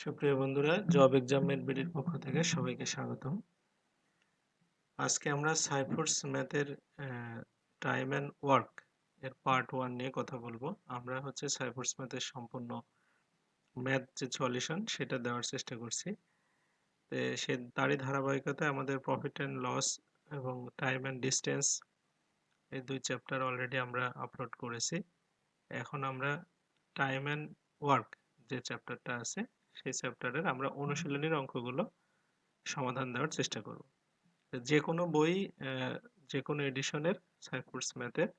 সুপ্রিয় বন্ধুরা, job exam মেটবিডির পক্ষ থেকে সবাইকে স্বাগতম। আজকে আমরা সাইফোর্স ম্যাথের টাইম অ্যান্ড ওয়ার্ক এর পার্ট 1 নিয়ে কথা বলবো। আমরা সাইফোর্স ম্যাথের সম্পূর্ণ ম্যাথ যে সলিউশন সেটা দেওয়ার চেষ্টা করছি। তারই ধারাবাহিকতায় আমাদের প্রফিট অ্যান্ড লস এবং টাইম অ্যান্ড ডিসটেন্স এই 2 চ্যাপ্টার অলরেডি আমরা আপলোড করেছি। এখন আমরা টাইম অ্যান্ড ওয়ার্ক যে চ্যাপ্টারটা আছে সেই চ্যাপ্টারের আমরা অনুশীলনীর অঙ্কগুলো সমাধান দেওয়ার চেষ্টা করব। যে কোনো বই, যে কোনো এডিশনের সাইফোর্স ম্যাথের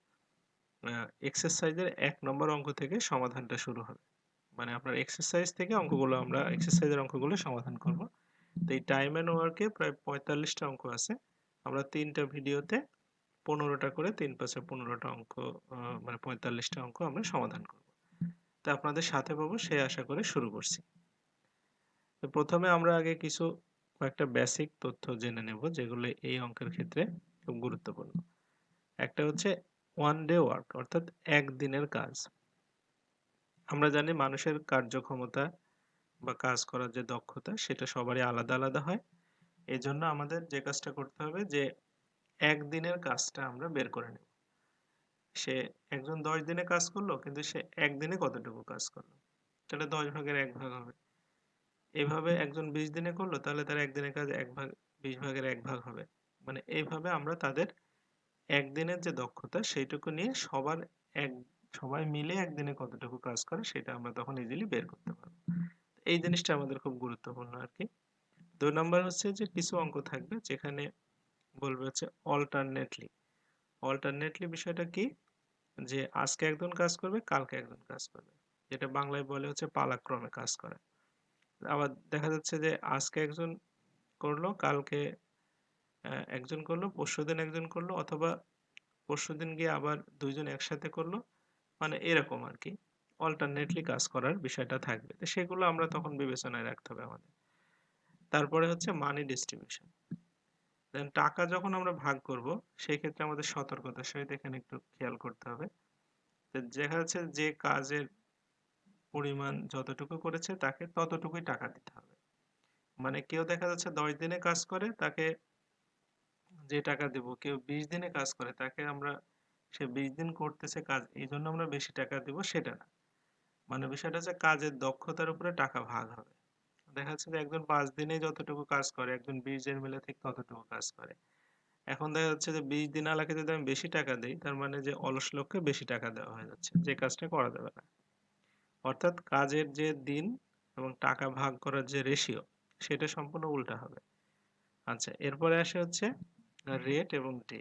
এক্সারসাইজের 1 নম্বর অঙ্ক থেকে সমাধানটা শুরু হবে। মানে আপনার এক্সারসাইজ থেকে আমরা এক্সারসাইজের অঙ্কগুলো সমাধান করব। তো এই টাইম অ্যান্ড ওয়ার্কে প্রায় 45টা অঙ্ক আছে। আমরা 3টা ভিডিওতে 15টা করে 3 × 5 = 15টা অঙ্ক, মানে 45টা অঙ্ক আমরা সমাধান করব। তো আপনাদের সাথে পাবো সেই আশা করে শুরু করছি। তো প্রথমে আমরা আগে কয়েকটা বেসিক তথ্য জেনে নেব যেগুলো এই অঙ্কের ক্ষেত্রে খুব গুরুত্বপূর্ণ। একটা হচ্ছে ওয়ান ডে ওয়ার্ক, অর্থাৎ একদিনের কাজ। আমরা জানি মানুষের কার্যক্ষমতা বা কাজ করার যে দক্ষতা সেটা সবারই আলাদা আলাদা হয়। এই জন্য আমাদের যে কাজটা করতে হবে যে একদিনের কাজটা আমরা বের করে নেব। সে একজন 10 দিনে কাজ করলো, কিন্তু সে একদিনে কতটুকু কাজ করলো, তাহলে 10 ভাগের 1 ভাগ হবে। এভাবে একজন 20 দিনে করলো, তাহলে তার একদিনের কাজ 20 ভাগের 1 ভাগ হবে। মানে এইভাবে আমরা তাদের একদিনের যে দক্ষতা সেইটুকু নিয়ে এক সবাই মিলে একদিনে কতটুকু কাজ করে সেটা আমরা তখন ইজিলি বের করতে পারবো। এই জিনিসটা আমাদের খুব গুরুত্বপূর্ণ আর কি। 2 নাম্বার হচ্ছে যে কিছু অঙ্ক থাকবে যেখানে বলবে অল্টারনেটলি। অল্টারনেটলি বিষয়টা কি? যে আজকে একজন কাজ করবে, কালকে একজন কাজ করবে। যেটা বাংলায় বলে পালাক্রমে কাজ করা। আবার দেখা যাচ্ছে যে আজকে একজন করলো, কালকে একজন করলো, পরশুদিন একজন করলো, অথবা পরশুদিন গিয়ে আবার 2 জন একসাথে করলো। মানে এরকম আরকি। অল্টারনেটলি কাজ করার বিষয়টা থাকবে। তো সেগুলো আমরা তখন বিবেচনায় রাখতে হবে আমাদের। তারপরে হচ্ছে মানি ডিস্ট্রিবিউশন। দেন টাকা যখন আমরা ভাগ করব, সেই ক্ষেত্রে আমাদের সতর্কতার সহিত এখানে একটু খেয়াল করতে হবে। তো দেখা যাচ্ছে যে কাজের পরিমাণ যতটুকু করেছে তাকে ততটুকুই টাকা দিতে হবে। মানে কেউ দেখা যাচ্ছে 10 দিনে কাজ করে, তাকে যে টাকা দিব, কেউ 20 দিনে কাজ করে তাকে সে 20 দিন করতেছে কাজ, এইজন্য আমরা বেশি টাকা দিব সেটা না। মানে বিষয়টা হচ্ছে কাজের দক্ষতার উপরে টাকা ভাগ হবে। দেখা যাচ্ছে যে একজন 5 দিনে যতটুকু কাজ করে, একজন 20 দিন মিলে ঠিক ততটুকু কাজ করে। এখন দেখা যাচ্ছে যে 20 দিনওয়ালাকে যদি আমি বেশি টাকা দেই, তার মানে যে অলস লোককে বেশি টাকা দেওয়া হয়ে যাচ্ছে, যে কাজটা করা যাবে না। অর্থাৎ কাজের যে দিন এবং টাকা ভাগ করার যে রেশিও সেটা সম্পূর্ণ উল্টা হবে। আচ্ছা, এরপরে আসে রেট এবং ডে।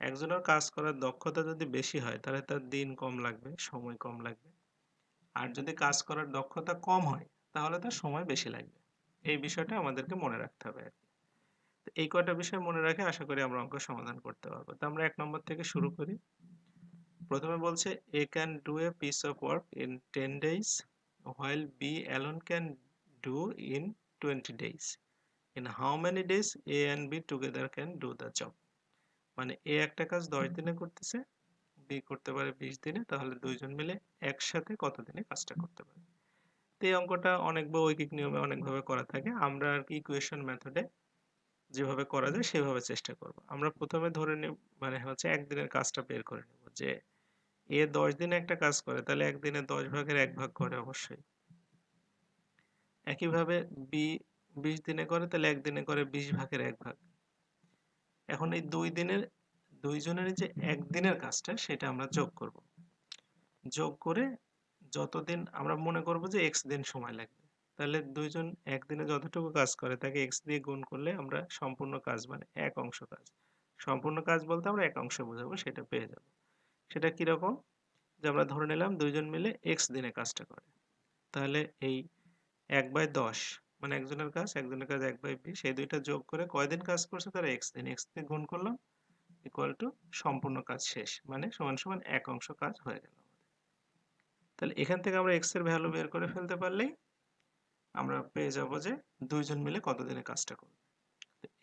একজনের কাজ করার দক্ষতা যদি বেশি হয় তাহলে তার দিন কম লাগবে, সময় কম লাগবে। আর যদি কাজ করার দক্ষতা কম হয় তাহলে তার সময় বেশি লাগবে। এই বিষয়টা আমাদেরকে মনে রাখতে হবে আরকি। তো এই কয়টা বিষয় মনে রেখে আশা করি আমরা অঙ্ক সমাধান করতে পারবো। তো আমরা 1 নম্বর থেকে শুরু করি। প্রথমে বলছে A can do a piece of work in 10 days while B alone can do in 20 days. In how many days A and B together can do the job? মানে A একটা কাজ 10 দিনে করতেছে, B করতে পারে 20 দিনে, তাহলে দুইজন মিলে একসাথে কত দিনে কাজটা করতে পারে। তো এই অঙ্কটা ঐকিক নিয়মে অনেকভাবে করা থাকে। আমরা আর কি ইকুয়েশন মেথডে যেভাবে করা যায় সেভাবে চেষ্টা করব। আমরা প্রথমে ধরে নেব, মানে একদিনের কাজটা বের করে নেব যে এ 10 দিনে একটা কাজ করে, তাহলে একদিনে 10 ভাগের 1 ভাগ করে অবশ্যই। একইভাবে বি 20 দিনে করে, তাহলে একদিনে করে 20 ভাগের 1 ভাগ। এখন এই 2 দিনের 2 জনের যে একদিনের কাজটা সেটা আমরা যোগ করব। যোগ করে যতদিন আমরা মনে করব যে x দিন সময় লাগবে। তাহলে 2 জন একদিনে যতটুকু কাজ করে তাকে x দিয়ে গুণ করলে আমরা সম্পূর্ণ কাজ, মানে এক অংশ কাজ। সম্পূর্ণ কাজ বলতে আমরা এক অংশ বোঝাবো, সেটা পেয়ে যাব। সেটা কিরকম? যে আমরা ধরে নিলাম 2 জন মিলে x দিনে কাজটা করে। তাহলে এই 1/10, মানে একজনের কাজ 1/20, এই দুইটা যোগ করে কয়দিন কাজ করছে তারা x দিন, x দিয়ে গুণ করলাম ইকুয়াল টু সম্পূর্ণ কাজ শেষ, মানে সমান সমান এক অংশ কাজ হয়ে গেল। তাহলে এখান থেকে আমরা x এর ভ্যালু বের করে ফেলতে পারলেই আমরা পেয়ে যাব যে 2 জন মিলে কতদিনে কাজটা করবে।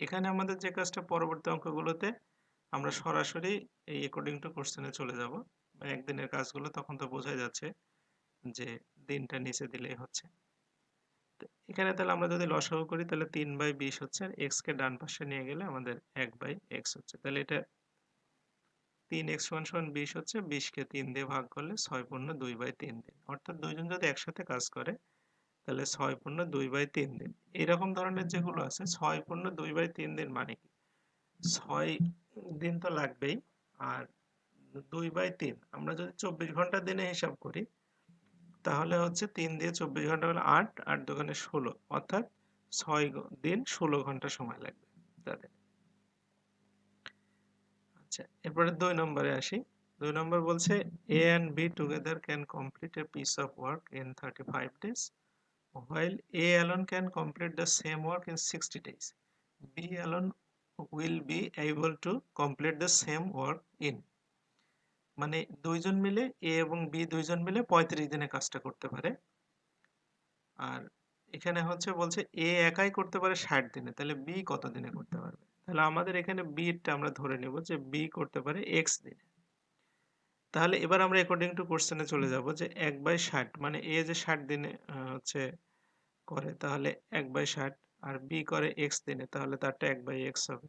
এখানে আমাদের যে কাজটা পরবর্তী অঙ্কগুলোতে আমরা সরাসরি এই অ্যাকর্ডিং টু কোশ্চেন এ চলে যাব। একদিনের কাজগুলো তখন তো বোঝাই যাচ্ছে যে দিনটা নিচে দিলেই হচ্ছে। এখানে তাহলে আমরা যদি লসাগু করি তাহলে 3/20 হচ্ছে, আর x কে ডান পাশে নিয়ে গেলে আমাদের 1/x হচ্ছে। তাহলে এটা 3x = 20 হচ্ছে, 20 কে 3 দিয়ে ভাগ করলে 6 পূর্ণ 2/3 দিন। অর্থাৎ দুইজন যদি একসাথে কাজ করে তাহলে 6 পূর্ণ 2/3 দিন। এরকম ধরনের যেগুলো আছে 6 পূর্ণ 2/3 দিন মানে কি? 6 দিন তো লাগবেই, আর 2/3 আমরা যদি 24 ঘন্টা দিনে হিসাব করি তাহলে হচ্ছে 3 দিয়ে 24 ঘন্টা হলে 8, 8 দুগুণে 16, অর্থাৎ 6 দিন 16 ঘন্টা সময় লাগবে তাদের। আচ্ছা, এরপরে 2 নম্বরে আসি। 2 নম্বর বলছে A and B together can complete a piece of work in 35 days, while A alone can complete the same work in 60 days. B alone will be able to complete the same work in, মানে দুইজন মিলে A এবং B দুইজন মিলে 35 দিনে কাজটা করতে পারে। আর এখানে হচ্ছে বলছে A একাই করতে পারে 60 দিনে, তাহলে B কত দিনে করতে পারবে? তাহলে আমাদের এখানে B টা আমরা ধরে নেব যে B করতে পারে X দিনে। তাহলে এবার আমরা অ্যাকর্ডিং টু কোশ্চেনে চলে যাব যে 1/60 মানে A যে 60 দিনে হচ্ছে করে, তাহলে 1/60, আর B করে X দিনে, তাহলে তারটা 1/X হবে।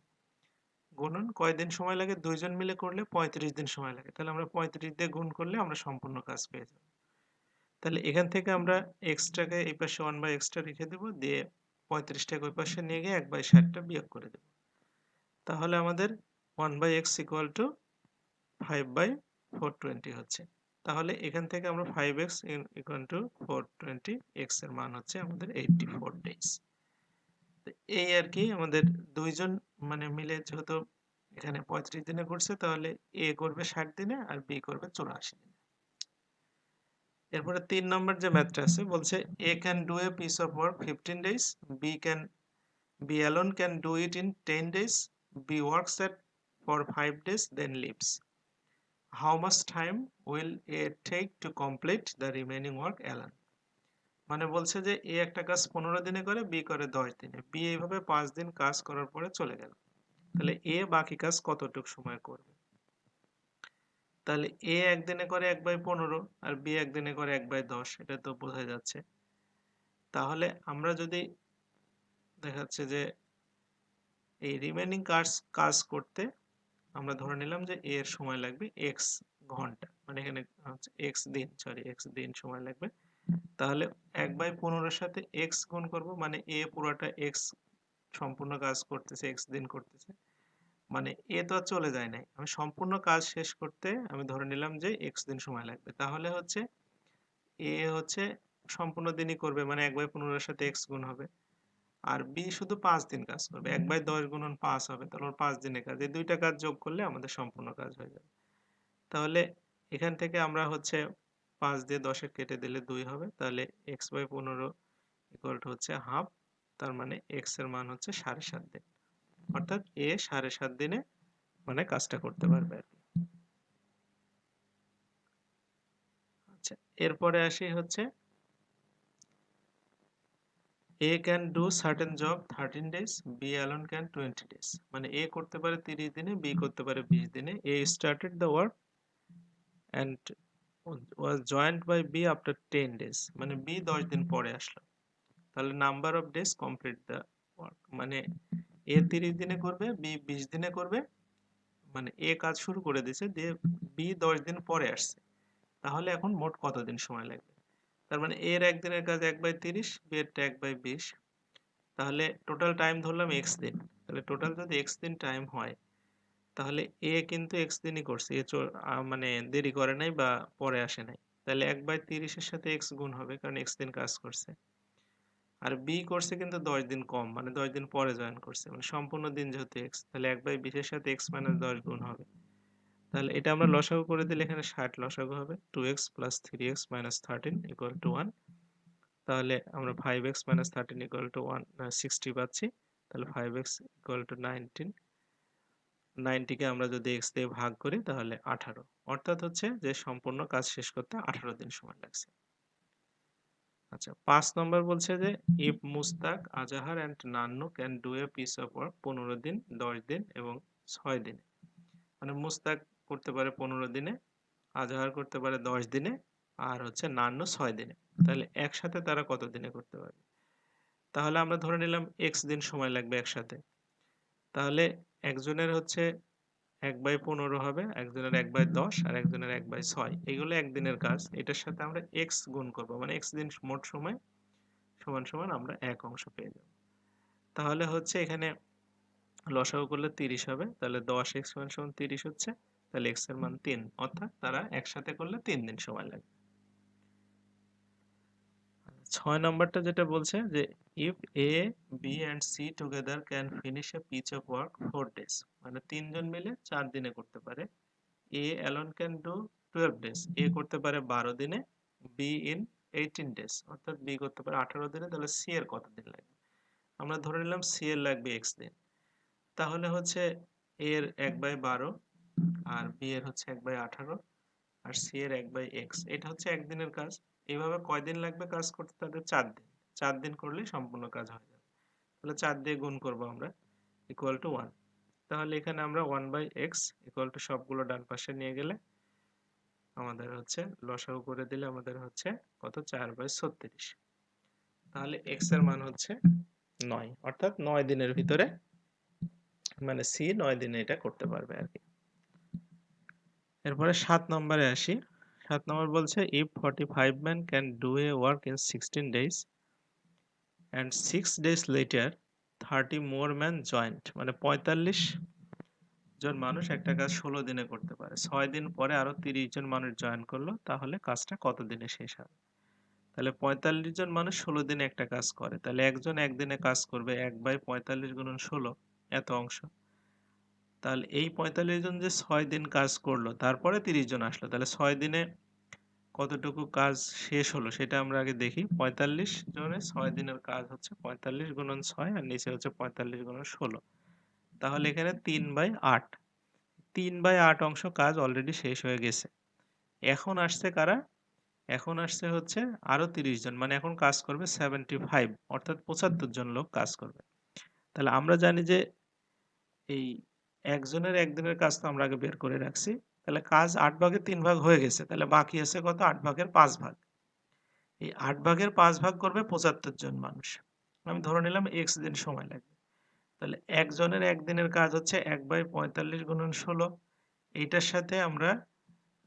গুণন কয় দিন সময় লাগে? দুইজন মিলে করলে 35 দিন সময় লাগে। তাহলে আমরা 35 দিয়ে গুণ করলে আমরা সম্পূর্ণ কাজ পেয়ে যাব। তাহলে এখান থেকে আমরা x টাকে এই পাশে 1/x টা রেখে দেব, দিয়ে 35 টাকে ওই পাশে নিয়ে গিয়ে 1/60 টা বিয়োগ করে দেব। তাহলে আমাদের 1/x = 5/420 হচ্ছে। তাহলে এখান থেকে আমরা 5x = 420, x এর মান হচ্ছে আমাদের 84 days। তো এই আর কি আমাদের দুইজন মানে মিলে যেহেতু এখানে 35 দিনে করছে, তাহলে A করবে 60 দিনে আর B করবে 84 দিনে। এরপরে 3 নম্বর যে ম্যাথটা আছে বলছে A can do a piece of work 15 days, B alone can do it in 10 days, B works at for 5 days then leaves. How much time will A take to complete the remaining work alone? মানে বলছে যে A একটা কাজ 15 দিনে করে, B করে 10 দিনে। B এইভাবে 5 দিন কাজ করার পরে চলে গেল। তাহলে A বাকি কাজ কতটুক সময় করবে? তাহলে A একদিনে করে 1/15 আর B একদিনে করে 1/10, এটা তো বোঝা যাচ্ছে। তাহলে আমরা যদি দেখা যাচ্ছে যে এই রিমেইনিং কাজ করতে আমরা ধরে নিলাম যে A এর সময় লাগবে x ঘন্টা, মানে এখানে হচ্ছে x দিন সময় লাগবে। তাহলে 1/15 এর সাথে x গুণ করব, মানে A পুরোটা x সম্পূর্ণ কাজ করতেছে, x দিন করতেছে, মানে A তো আর চলে যায় নাই। আমি সম্পূর্ণ কাজ শেষ করতে আমি ধরে নিলাম যে x দিন সময় লাগবে। তাহলে হচ্ছে A হচ্ছে সম্পূর্ণ দিনই করবে, মানে 1/15 এর সাথে x গুণ হবে। আর B শুধু 5 দিন কাজ করবে। 1/10 গুণন 5 হবে। তাহলে ওর 5 দিনের কাজ। এই ২ টা কাজ যোগ করলে আমাদের সম্পূর্ণ কাজ হয়ে যাবে। তাহলে এখান থেকে আমরা হচ্ছে 5 দিয়ে 10 এর কেটে দিলে 2 হবে। তাহলে x/15 হচ্ছে হাফ। তার মানে x এর মান হচ্ছে 7.5 দিন। অর্থাৎ A 7.5 দিনে মানে কাজটা করতে পারবে আরকি। আচ্ছা, এরপরে আসি হচ্ছে A can do certain job 13 days, B alone can 20 days. মানে A করতে পারে 30 দিনে, B করতে পারে 20 দিনে। A started the work and was joined by B after 10 days. মানে B 10 দিন পরে আসলো। তাহলে number of days complete the work, মানে A 30 দিনে করবে, B 20 দিনে করবে, মানে A কাজ শুরু করে দিয়েছে, দিয়ে B 10 দিন পরে আসছে। তাহলে এখন মোট কত দিন সময় লাগবে? তার মানে A এর একদিনের কাজ 1/30, B এরটা 1/20। তাহলে টোটাল টাইম ধরলাম x দিন। তাহলে টোটাল যদি x দিন টাইম হয়, তাহলে A কিন্তু x দিনই করছে। মানে দেরি করে নাই বা পরে আসে নাই। তাহলে 1/30 এর সাথে x গুণ হবে, কারণ x দিন কাজ করছে। আর B করছে কিন্তু 10 দিন কম, মানে 10 দিন পরে জয়েন করছে। মানে সম্পূর্ণ দিন যেহেতু x, তাহলে 1/20 এর সাথে x - 10 গুণ হবে। তাহলে এটা আমরা লসাগু করে দিলে এখানে 60 লসাগু হবে। 2x + 3x - 13 = 1। তাহলে আমরা 5x - 13 = 60 পাচ্ছি। তাহলে 5x = 19। 90 কে আমরা যদি x দিয়ে ভাগ করি তাহলে 18। অর্থাৎ হচ্ছে যে সম্পূর্ণ কাজ শেষ করতে 18 দিন সময় লাগছে। আচ্ছা, 5 নম্বর বলছে যে if Mustaq, Azhar and Nannu can do a piece of work 15 দিন, 10 দিন এবং 6 দিনে। মানে মুস্তাক করতে পারে 15 দিনে, আজাহার করতে পারে 10 দিনে, আর হচ্ছে নান্নু 6 দিনে। তাহলে একসাথে তারা কত দিনে করতে পারবে? তাহলে আমরা ধরে নিলাম x দিন সময় লাগবে একসাথে। তাহলে একজনের হচ্ছে 1/15 হবে, একজনের 1/10 আর একজনের 1/6। এগুলো একদিনের কাজ। এটার সাথে আমরা x গুণ করব। মানে x দিন মোট সময় সমান সমান আমরা 1 অংশ পেয়ে যাব। তাহলে হচ্ছে এখানে লসাগু করলে 30 হবে। তাহলে 10x সমান সমান 30 হচ্ছে। তাহলে x এর মান 3। অর্থাৎ তারা একসাথে করলে 3 দিন সময় লাগবে। 6 নাম্বারটা যেটা বলছে যে if A, B and C together can finish a piece of work 4 days, মানে তিনজন মিলে 4 দিনে করতে পারে। A alone can do 12 days, A করতে পারে 12 দিনে, B in 18 days, অর্থাৎ B করতে পারে 18 দিনে। তাহলে C এর কত দিন লাগবে? আমরা ধরে নিলাম C এর লাগবে x দিন। তাহলে হচ্ছে A এর 1/12 আর B এর হচ্ছে 1/18 আর C এর 1/x, এটা হচ্ছে একদিনের কাজ। এইভাবে কয়দিন লাগবে কাজ করতে? তাদের 4 দিন। 4 দিন করলেই সম্পূর্ণ কাজ হয়ে যাবে। তাহলে 4 দিয়ে গুণ করব আমরা, ইকুয়াল টু 1। তাহলে এখানে আমরা 1/x ইকুয়াল টু সবগুলো ডান পাশে নিয়ে গেলে আমাদের হচ্ছে লসাগু করে দিলে আমাদের হচ্ছে কত? 4/36। তাহলে x এর মান হচ্ছে 9, অর্থাৎ 9 দিনের ভিতরে, মানে C 9 দিনে এটা করতে পারবে আর কি। এরপরে 7 নম্বরে আসি। 7 নম্বর বলছে if 45 men can do a work in 16 days and 6 days later 30 more men joined, মানে 45 জন মানুষ একটা কাজ 16 দিনে করতে পারে। 6 দিন পরে আরো 30 জন মানুষ জয়েন করলো, তাহলে কাজটা কত দিনে শেষ হবে? তাহলে 45 জন মানুষ 16 দিনে একটা কাজ করে। তাহলে একজন একদিনে কাজ করবে 1/45 গুণন 16, এত অংশ। তাহলে এই 45 জন যে 6 দিন কাজ করলো, তারপরে 30 জন আসলো, তাহলে 6 দিনে কতটুকু কাজ শেষ হলো সেটা আমরা আগে দেখি। 45 জনে 6 দিনের কাজ হচ্ছে 45 গুণন 6 আর নিচে হচ্ছে 45 গুণন 16। তাহলে এখানে 3/8, 3/8 অংশ কাজ অলরেডি শেষ হয়ে গেছে। এখন আসছে কারা? এখন আসছে হচ্ছে আরো 30 জন, মানে এখন কাজ করবে 75, অর্থাৎ 75 জন লোক কাজ করবে। তাহলে আমরা জানি যে এই একজনের একদিনের কাজ তো আমরা আগে বের করে রাখছি। তাহলে কাজ 8 ভাগের 3 ভাগ হয়ে গেছে। তাহলে বাকি আছে কত? 8 ভাগের 5 ভাগ। এই 8 ভাগের 5 ভাগ করবে 75 জন মানুষ। আমি ধরে নিলাম x দিন সময় লাগবে। তাহলে একজনের একদিনের কাজ হচ্ছে 1/45 গুণন 16। এইটার সাথে আমরা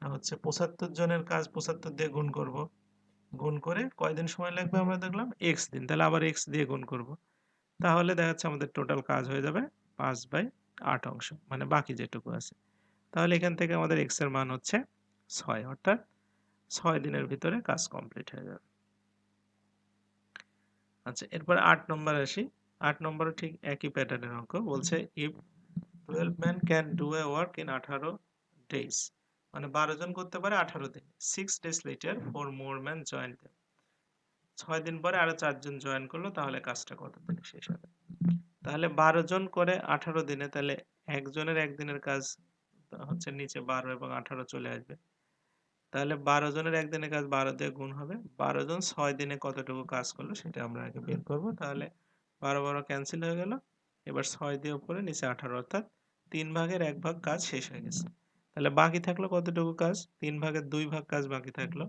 হচ্ছে 75 জনের কাজ 75 দিয়ে গুণ করব। গুণ করে কয়দিন সময় লাগবে আমরা দেখলাম? x দিন। তাহলে আবার x দিয়ে গুণ করব। তাহলে দেখা যাচ্ছে আমাদের টোটাল কাজ হয়ে যাবে 5/8 অংশ, মানে বাকি যেটুকু আছে। তাহলে এখান থেকে আমাদের x এর মান হচ্ছে 6, অর্থাৎ 6 দিনের ভিতরে কাজ কমপ্লিট হয়ে যাবে। আচ্ছা, এরপর 8 নম্বরে আসি। 8 নম্বরে ঠিক একই প্যাটার্নের অঙ্ক। বলছে if 12 men can do a work in 18 days, মানে 12 জন করতে পারে 18 দিন। 6 days later 4 more men joined them, 6 দিন পরে আরো 4 জন জয়েন করলো, তাহলে কাজটা কত দিনে শেষ হবে? তাহলে 12 জন করে 18 দিনে, তাহলে একজনের একদিনের কাজ হচ্ছে নিচে 12 এবং 18 চলে আসবে। তাহলে 12 জনের একদিনের কাজ 12 দিয়ে গুণ হবে। 12 জন 6 দিনে কতটুকু কাজ করলো সেটা আমরা আগে বের করব। তাহলে 12 ক্যান্সেল হয়ে গেল। এবার 6 দিয়ে উপরে, নিচে 18, অর্থাৎ 3 ভাগের 1 ভাগ কাজ শেষ হয়ে গেছে। তাহলে বাকি থাকলো কতটুকু কাজ? 3 ভাগের 2 ভাগ কাজ বাকি থাকলো।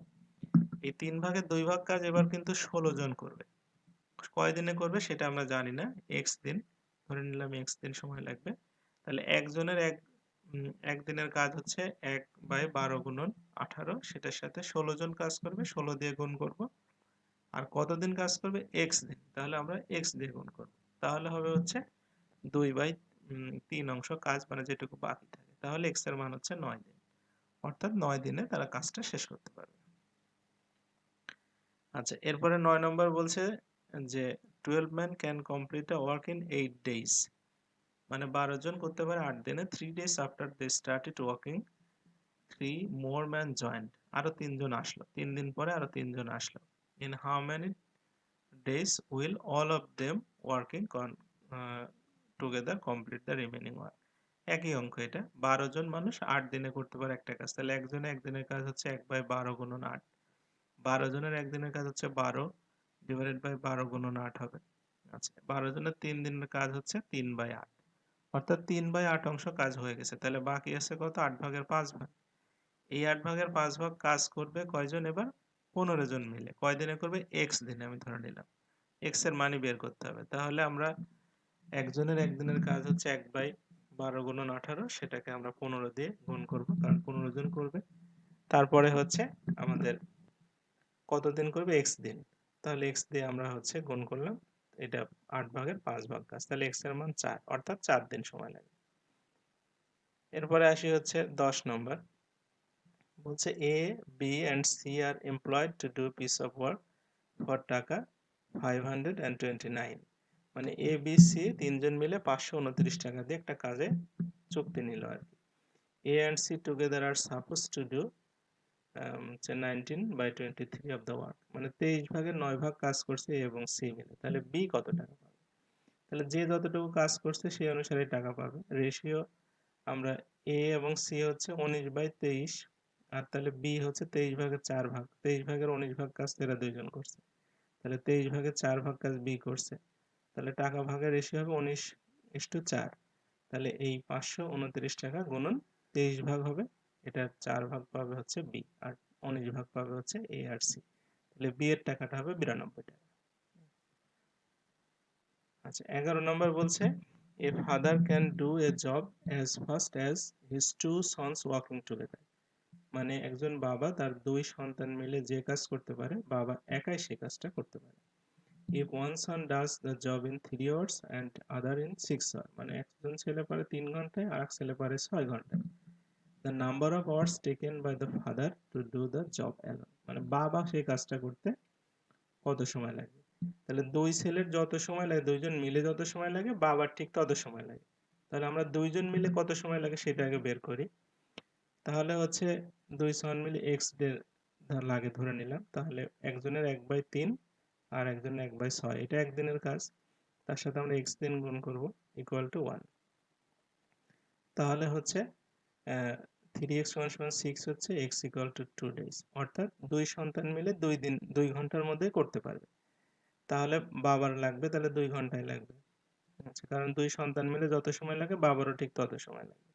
এই 3 ভাগের 2 ভাগ কাজ এবার কিন্তু 16 জন করবে। কয় দিনে করবে সেটা আমরা জানি না। x দিন ধরে নিলাম, x দিন সময় লাগবে। তাহলে একজনের একদিনের কাজ হচ্ছে 1/12 গুণন 18, সেটার সাথে 16 জন কাজ করবে, 16 দিয়ে গুণ করব। আর কতদিন কাজ করবে? x দিন। তাহলে আমরা x দিয়ে গুণ করব। তাহলে হবে হচ্ছে 2/3 অংশ কাজ, মানে যেটুকু বাকি থাকে। তাহলে x এর মান হচ্ছে 9 দিন, অর্থাৎ 9 দিনে তারা কাজটা শেষ করতে পারবে। আচ্ছা, এরপরে 9 নম্বর বলছে যে 12 men can complete a work in 8 days, মানে 12 জন করতে পারে 8 দিনে। 3 days after they started working 3 more men joined, আরো 3 জন আসলো। 3 দিন পরে আরো 3 জন আসলো। in how many days will all of them working together complete the remaining work? একই অঙ্ক এটা। 12 জন মানুষ 8 দিনে করতে পারে একটা কাজ। তাহলে একজনে একদিনের কাজ হচ্ছে 1/12 গুণন 8। 12 জনের একদিনের কাজ হচ্ছে 12 ডিভাইডেড বাই 12 গুণন 8 হবে। আচ্ছা, 12 জনের 3 দিনের কাজ হচ্ছে 3/8, অর্থাৎ 3/8 অংশ কাজ হয়ে গেছে। তাহলে বাকি আছে কত? 8 ভাগের 5 ভাগ। এই 8 ভাগের 5 ভাগ কাজ করবে কয়জন এবার? 15 জন মিলে। কয় দিনে করবে? x দিনে আমি ধরে নিলাম। এক্স এর মানই বের করতে হবে। তাহলে আমরা একজনের একদিনের কাজ হচ্ছে 1/12 গুণন 18, সেটাকে আমরা 15 দিয়ে গুণ করব, কারণ 15 জন করবে। তারপরে হচ্ছে আমাদের কতদিন করবে, এক্স দিন। তাহলে এক্স দিয়ে আমরা হচ্ছে গুণ করলাম, এটা 8 ভাগের 5 ভাগ কাজ, তাহলে এক্স এর মান 4, অর্থাৎ 4 দিন সময় লাগে। এরপরে আসি হচ্ছে 10 নম্বর। বলছে এ, বি অ্যান্ড সি আর employed to do piece of work for টাকা 529। মানে এ বি সি তিনজন মিলে 529 টাকা দিয়ে একটা কাজে চুক্তি নিল আর কি। A and C together are suppose to do 19/23 of the work, মানে 23 ভাগের 9 ভাগ কাজ করছে এ এবং সি মিলে। তাহলে বি কত টাকা পাবে? তাহলে যে যতটুকু কাজ করছে সেই অনুসারে টাকা পাবে। রেশিও আমরা এ এবং সি হচ্ছে 19/23, আর তাহলে বি হচ্ছে 23 ভাগের 4 ভাগ, 23 ভাগের 19 ভাগ কাজ এরা দুইজন করছে, তাহলে 23 ভাগের 4 ভাগ কাজ বি করছে। তাহলে টাকা ভাগের রেশিও হবে 19:4। তাহলে এই 529 টাকা গুণন 23 ভাগ হবে, এটা 4 ভাগ পাবে হচ্ছে বি, আর 19 ভাগ পাবে হচ্ছে এ আর সি। তাহলে বি এর টাকাটা হবে 92 টাকা। আচ্ছা, 11 নম্বর বলছে a father can do a job as fast as his two sons working together. মানে একজন বাবা তার দুই সন্তান মিলে যে কাজ করতে পারে, বাবা একাই সে কাজটা করতে পারে। If one son does the job in 3 hours and other in 6 hours, মানে একজন ছেলে পারে 3 ঘন্টায় আর এক ছেলে পারে 6 ঘন্টায়। The number of hours taken by the father to do the job alone, মানে বাবা সেই কাজটা করতে কত সময় লাগে। তাহলে দুই ছেলের যত সময় লাগে, দুইজন মিলে যত সময় লাগে, বাবার ঠিক তত সময় লাগে। তাহলে আমরা দুইজন মিলে কত সময় লাগে সেটা আগে বের করি। তাহলে হচ্ছে দুই সমান মিলে এক্স লাগে ধরে নিলাম। তাহলে একজনের 1/3 আর একজনের 1/6, এটা একদিনের কাজ। তার সাথে আমরা এক্স দিন গুণ করব, ইকুয়াল টু 1। তাহলে হচ্ছে 3x = 6 হচ্ছে x = 2 days, অর্থাৎ দুই সন্তান মিলে 2 ঘন্টার মধ্যে করতে পারবে। তাহলে বাবার লাগবে, তাহলে 2 ঘন্টায় লাগবে। আচ্ছা, কারণ দুই সন্তান মিলে যত সময় লাগে বাবারও ঠিক তত সময় লাগে।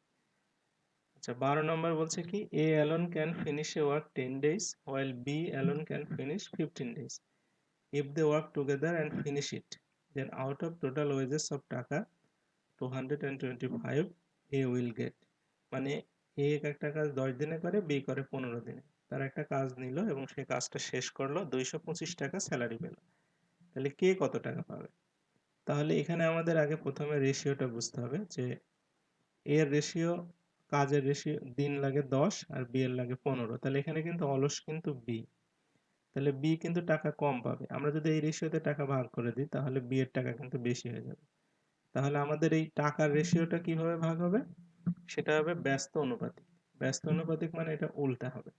আচ্ছা, 12 নম্বর বলছে কি A alone can finish a work 10 days while B alone can finish 15 days. If they work together and finish it, then out of total wages of টাকা 225 A will get. মানে A একটা কাজ 10 দিনে করে, B করে 15 দিনে। তার একটা কাজ নিল এবং সেই কাজটা শেষ করলো, 225 টাকা স্যালারি পেল। তাহলে কে কত টাকা পাবে? তাহলে এখানে আমাদের আগে প্রথমে রেশিওটা বুঝতে হবে যে এর রেশিও, কাজের রেশিও দিন লাগে 10 আর বি এর লাগে 15। তাহলে এখানে কিন্তু অলস কিন্তু বি, তাহলে বি কিন্তু টাকা কম পাবে। আমরা যদি এই রেশিওতে টাকা ভাগ করে দিই তাহলে বি এর টাকা কিন্তু বেশি হয়ে যাবে। তাহলে আমাদের এই টাকার রেশিওটা কিভাবে ভাগ হবে, সেটা হবে ব্যস্ত অনুপাতিক। ব্যস্ত অনুপাতিক মানে এটা উল্টা হবে।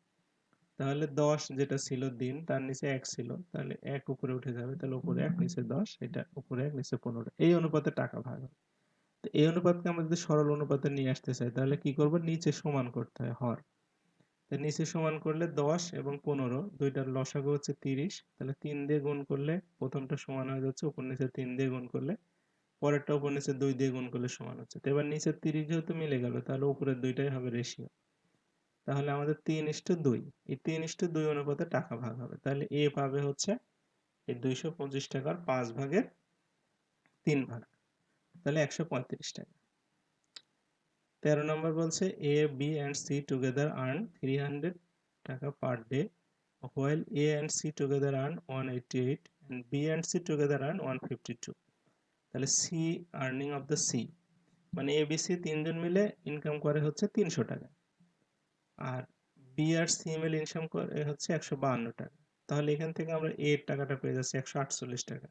তাহলে 10 যেটা ছিল দিন, তার নিচে 1 ছিল, তাহলে 1 উপরে উঠে যাবে, তাহলে উপরে 1 নিচে 10, এটা উপরে 1 নিচে 15, এই অনুপাতে টাকা ভাগ হবে। তো এই অনুপাতকে আমরা যদি সরল অনুপাতে নিয়ে আসতে চাই তাহলে কি করব, নিচে সমান করতে হয় হর। তো নিচে সমান করলে 10 এবং 15 দুইটার লসাগু হচ্ছে 30, তাহলে 3 দিয়ে গুণ করলে প্রথমটা সমান হয়ে যাচ্ছে, উপর নিচে 3 দিয়ে গুণ করলে পরেরটা উপর নিচে 2 দিয়ে গুণ করলে সমান হচ্ছে। তো এবার নিচের 30 যেহেতু মিলে গেল, তাহলে উপরের দুইটাই হবে রেশিও। তাহলে আমাদের 3:2, এই 3:2 অনুপাতে টাকা ভাগ হবে। তাহলে এ পাবে হচ্ছে এই 225 টাকার 5 ভাগের 3 ভাগ, তাহলে 135 টাকা। 13 নম্বর বলছে A, B and C together earn 300 টাকা per day while A and C together earn 188 and B and C together earn 152. তাহলে C earning of the C, মানে এ বি সি তিনজন মিলে ইনকাম করে হচ্ছে 300 টাকা, আর বি আর সি মিলে income করে হচ্ছে 152 টাকা। তাহলে এখান থেকে আমরা এ এর টাকাটা পেয়ে যাচ্ছি 148 টাকা।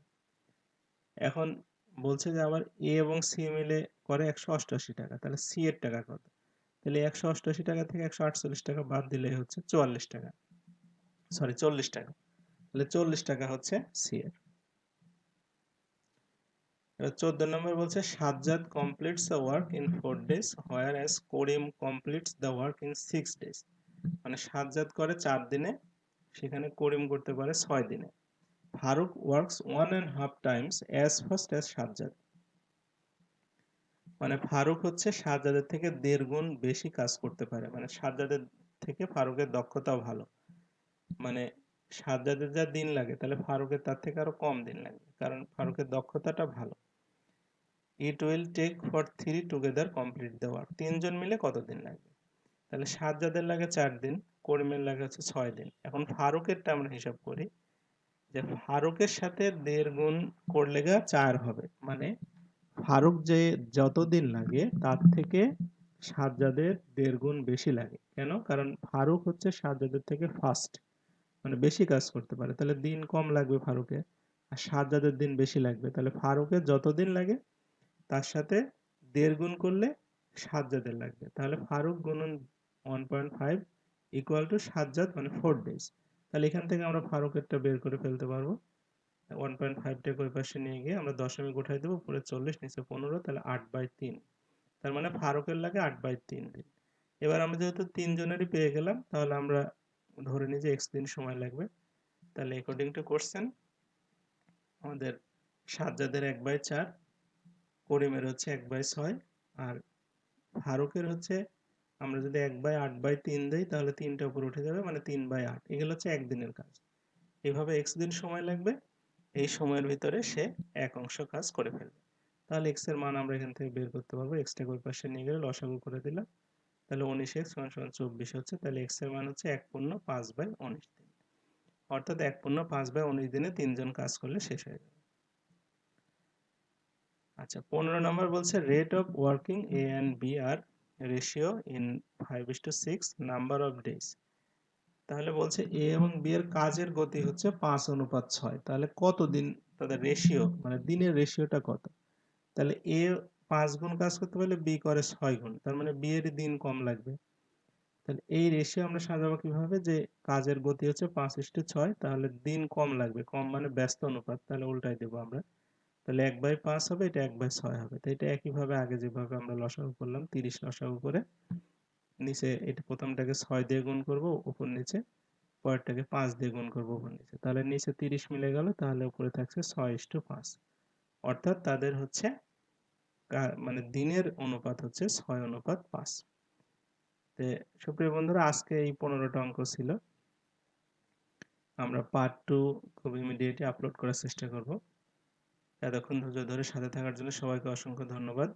এখন বলছে যে আবার এ এবং সি মিলে করে 188 টাকা, তাহলে সি এর টাকা কত? তাহলে 188 টাকা থেকে 148 টাকা বাদ দিলে হচ্ছে 44 টাকা, সরি 40 টাকা। তাহলে 40 টাকা হচ্ছে সি এর। এবার 14 নম্বর বলছে Sajjad completes the work in 4 days whereas Karim completes the work in 6 days। মানে সাজ্জাদ করে 4 দিনে, সেখানে করিম করতে পারে 6 দিনে। Faruk works 1.5 times as fast as Sajjad. মানে ফারুক হচ্ছে সাজ্জাদের থেকে 1.5 গুণ বেশি কাজ করতে পারে, মানে সাজ্জাদের থেকে ফারুকের দক্ষতাও ভালো। মানে সাজ্জাদের যা দিন লাগে তাহলে ফারুকের তার থেকে আরো কম দিন লাগবে, কারণ ফারুকের দক্ষতাটা ভালো। It will take for 3 together complete the work. 3 জন মিলে কত দিন লাগবে? তাহলে সাজ্জাদের লাগে 4 দিন, করিমের লাগে হচ্ছে 6 দিন। এখন ফারুকেরটা আমরা হিসাব করি, যে ফারুকের সাথে 1.5 গুণ করলে গা 4 হবে, মানে ফারুক যে যতদিন লাগে তার থেকে সাজ্জাদের 1.5 গুণ বেশি লাগে। কেন? কারণ ফারুক হচ্ছে সাজ্জাদের থেকে ফাস্ট, মানে বেশি কাজ করতে পারে, তাহলে দিন কম লাগবে ফারুকের। আর সাজ্জাদের দিন বেশি লাগবে, তাহলে ফারুকের যত দিন লাগে তার সাথে 1.5 গুণ করলে সাজ্জাদের লাগবে। তাহলে ফারুক গুণন 1.5 ইকুয়াল টু সাজ্জাদ, মানে 4 ডেজ। তাহলে এখান থেকে আমরা ফারুকেরটা বের করে ফেলতে পারবো। 1.5টাকে ওই পাশে নিয়ে গিয়ে আমরা দশমিক উঠাই দেবো, উপরে 40 নিচে 15, তাহলে 8/3। তার মানে ফারুকের লাগে 8/3 দিন। এবার আমরা যেহেতু 3 জনেরই পেয়ে গেলাম, তাহলে আমরা ধরে নিই যে x দিন সময় লাগবে। তাহলে অ্যাকর্ডিং টু কোশ্চেন আমাদের সাজ্জাদের 1/4, করিমের হচ্ছে 1/6, আর ফারুকের হচ্ছে, আমরা যদি 1/8/3 দেই তাহলে 3টা উপরে উঠে যাবে, মানে 3/8। এগুলো হচ্ছে একদিনের কাজ। এভাবে x দিন সময় লাগবে, এই সময়ের ভিতরে সে 1 অংশ কাজ করে ফেলবে। তাহলে x এর মান আমরা এখান থেকে বের করতে পারবো। x টাকে ওই পাশে নিয়ে গেলে লসাগু করে দিলাম, তাহলে 19x = 24 হচ্ছে। তাহলে x এর মান হচ্ছে 1/5/19 দিন, অর্থাৎ 1/5/19 দিনে 3 জন কাজ করলে শেষ হয়ে যাবে। আচ্ছা, 15 নম্বর বলছে rate of working A and B are ratio in 5:6 number of days. তাহলে বলছে এ এবং বি এর কাজের গতি হচ্ছে 5:6। তাহলে কত দিন তাদের রেশিও, মানে দিনের রেশিওটা কত? তাহলে এ 5 গুণ কাজ করতে পারলে বি করে 6 গুণ, তার মানে বি এর দিন কম লাগবে। তাহলে এই রেশিও আমরা সাজাবো কিভাবে, যে কাজের গতি হচ্ছে 5:6, তাহলে দিন কম লাগবে, কম মানে ব্যস্ত অনুপাত, তাহলে উল্টাই দেবো আমরা। তাহলে 1/5 হবে, এটা 1/6 হবে। তো এটা একইভাবে আগে যেভাবে আমরা লসাগু করলাম, 30 লসাগু করে নিচে এটা প্রথমটাকে 6 দিয়ে গুণ করব উপর নিচে, পরেরটাকে 5 দিয়ে গুণ করব উপর নিচে, তাহলে নিচে 30 মিলে গেল, তাহলে উপরে থাকছে 6:5। অর্থাৎ তাদের হচ্ছে মানে দিনের অনুপাত হচ্ছে 6:5। তো সুপ্রিয় বন্ধুরা, আজকে এই 15টা অঙ্ক ছিল। আমরা পার্ট 2 খুব ইমিডিয়েটলি আপলোড করার চেষ্টা করব। এতক্ষণ ধৈর্য ধরে সাথে থাকার জন্য সবাইকে অসংখ্য ধন্যবাদ।